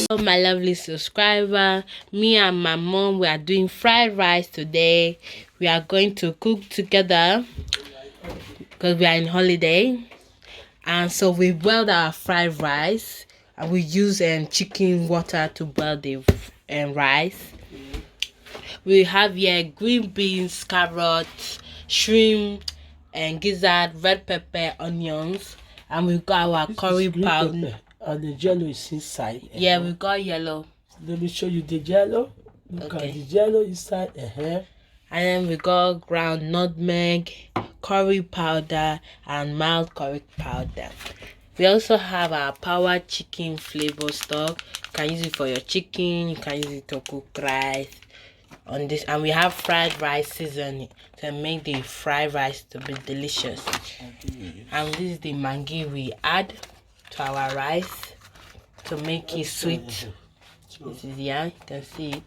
Hello my lovely subscriber, me and my mom, we are doing fried rice today. We are going to cook together because we are in holiday. And so we boiled our fried rice and we use chicken water to boil the rice. We have here green beans, carrots, shrimp, and gizzard, red pepper, onions, and we've got our curry powder. And the jello is inside. Yeah, we've got yellow. Let me show you the jello. Look at the jello inside. And then we got ground nutmeg, curry powder, and mild curry powder. We also have our power chicken flavor stock. You can use it for your chicken. You can use it to cook rice on this. And we have fried rice seasoning to make the fried rice to be delicious. And this is the Maggi we add to our rice to make it sweet. This is, yeah, you can see it.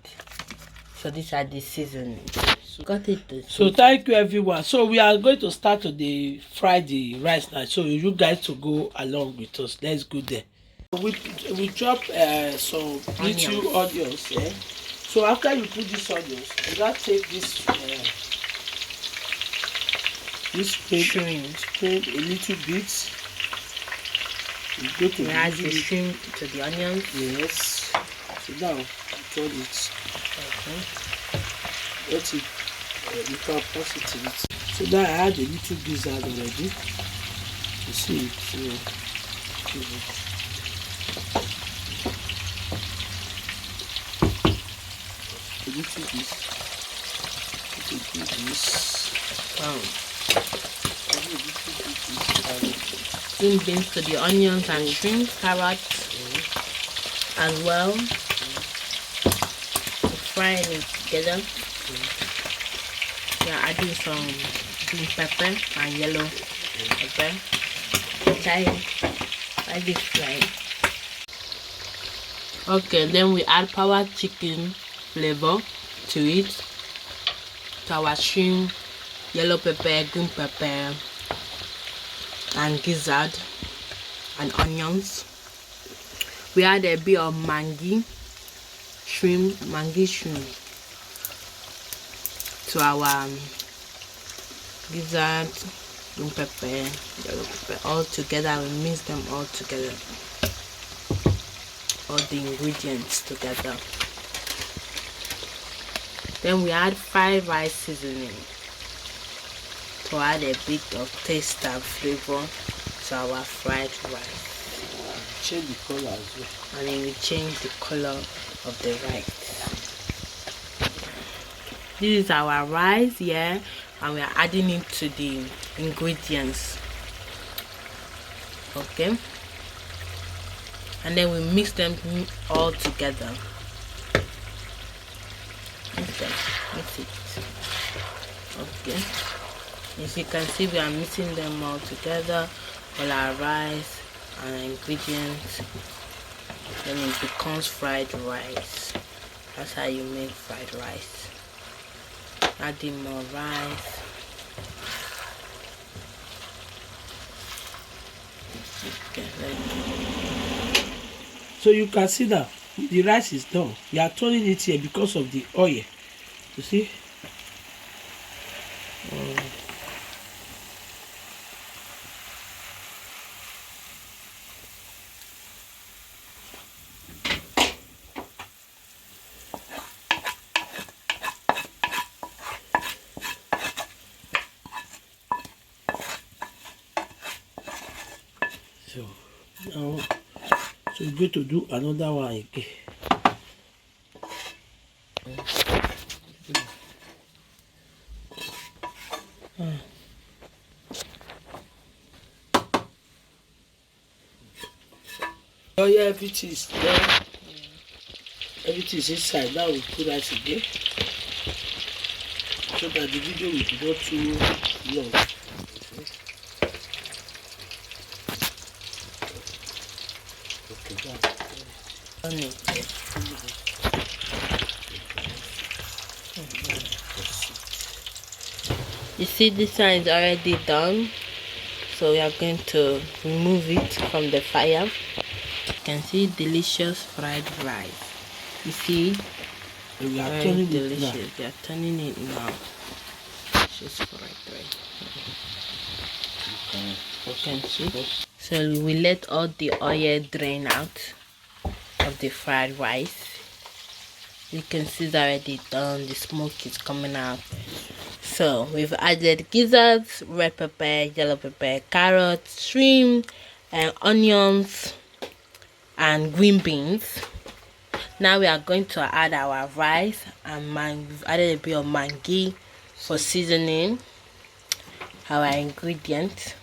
So these are the seasonings. Got it. So thank you everyone. So we are going to start to fry the rice now. So you guys to go along with us. Let's go there. We chop some little onions. Yeah? So after you put these onions, you gotta take this shrimp a little bit. You go to add the shrimp to the onions. Yes. So now you turn it. Okay. Let it. You can pass it to it. So now I add a little gizzard already. You see it. So a little this. Green beans to the onions and shrimp, carrots as well. Frying it together. We are adding some green pepper and yellow pepper. Try this frying. Okay, then we add power chicken flavor to it, to our shrimp, yellow pepper, green pepper, and gizzard and onions. We add a bit of Maggi shrimp to our gizzard, green pepper, yellow pepper, all together. We mix them all together, all the ingredients together. Then we add fried rice seasoning to add a bit of taste and flavor to our fried rice. Change the color as well. And then we change the color of the rice. This is our rice here, and we are adding it to the ingredients. Okay. And then we mix them all together. Mix it. Okay. As you can see, we are mixing them all together, all our rice and ingredients. Then it becomes fried rice. That's how you make fried rice. Adding more rice. Okay, so you can see that the rice is done. You are turning it here because of the oil. You see? So now, so we're going to do another one again. Oh yeah, everything is there. Everything is inside. Now we put that again, so that the video will be not too long. You see, this one is already done, so we are going to remove it from the fire. can see delicious fried rice. You see, We are very turning it now. delicious. They are turning it now. Just fried rice. You can see. So we let all the oil drain out of the fried rice. You can see it's already done. The smoke is coming out. So we've added gizzards, red pepper, yellow pepper, carrots, shrimp, and onions, and green beans. Now we are going to add our rice and we've added a bit of Maggi for seasoning, our ingredients,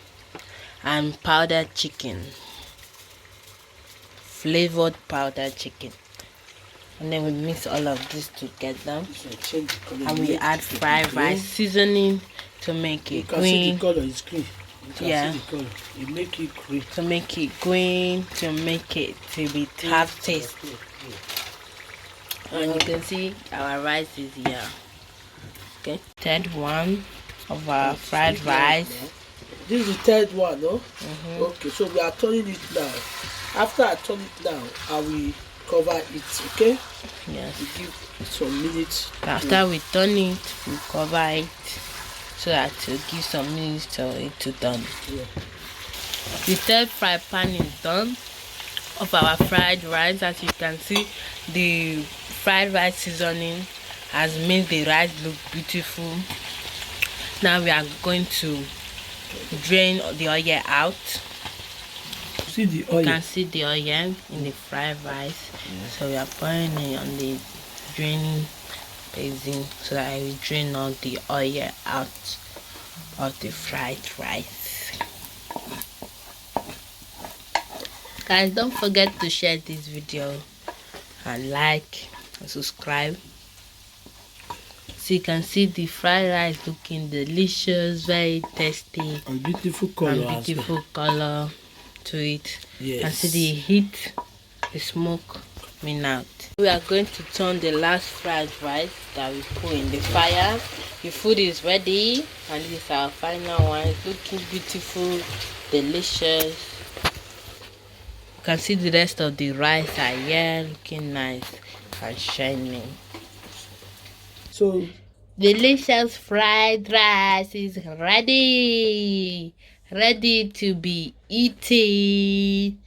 and powdered chicken, flavored powdered chicken. And then we mix all of this together, and we add fried rice seasoning to make it You can see the green. color is green. You can Yeah. see the color. You make it green. To make it green, to make it to be have taste. And you can see our rice is here. Okay, third one of our fried rice. This is the third one, no? Okay, so we are turning it now. After I turn it now, I will cover it, okay? Yes. We give some minutes. After we turn it, we cover it so that to give some minutes for it to done. Yeah. The third fry pan is done of our fried rice. As you can see, the fried rice seasoning has made the rice look beautiful. Now we are going to drain the oil out. See the You oil. can see the oil in the fried rice. So we are pouring it on the draining basin so that I will drain all the oil out of the fried rice. Guys, don't forget to share this video and like and subscribe. So you can see the fried rice looking delicious, very tasty, And beautiful color and as well. beautiful color to it. You can Yes. see the heat, the smoke coming out. We are going to turn the last fried rice that we put in the fire. The food is ready, and this is our final one. It's looking beautiful, delicious. You can see the rest of the rice are here, looking nice and shining. So Delicious fried rice is ready to be eaten.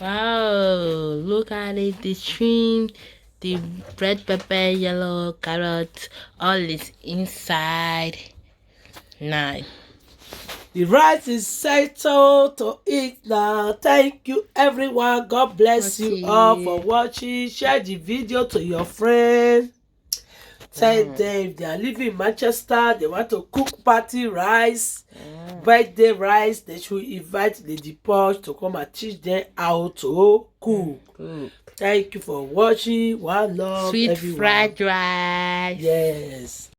Wow, look at it, the shrimp, the red pepper, yellow carrot, all is inside. Nice. the rice is settled to eat now. Thank you everyone. God bless you all for watching. Share the video to your friends. Tell them if they are living in Manchester, they want to cook party rice, birthday rice, they should invite Lady Posh to come and teach them how to cook. Thank you for watching. One love, Sweet everyone. fried rice. Yes.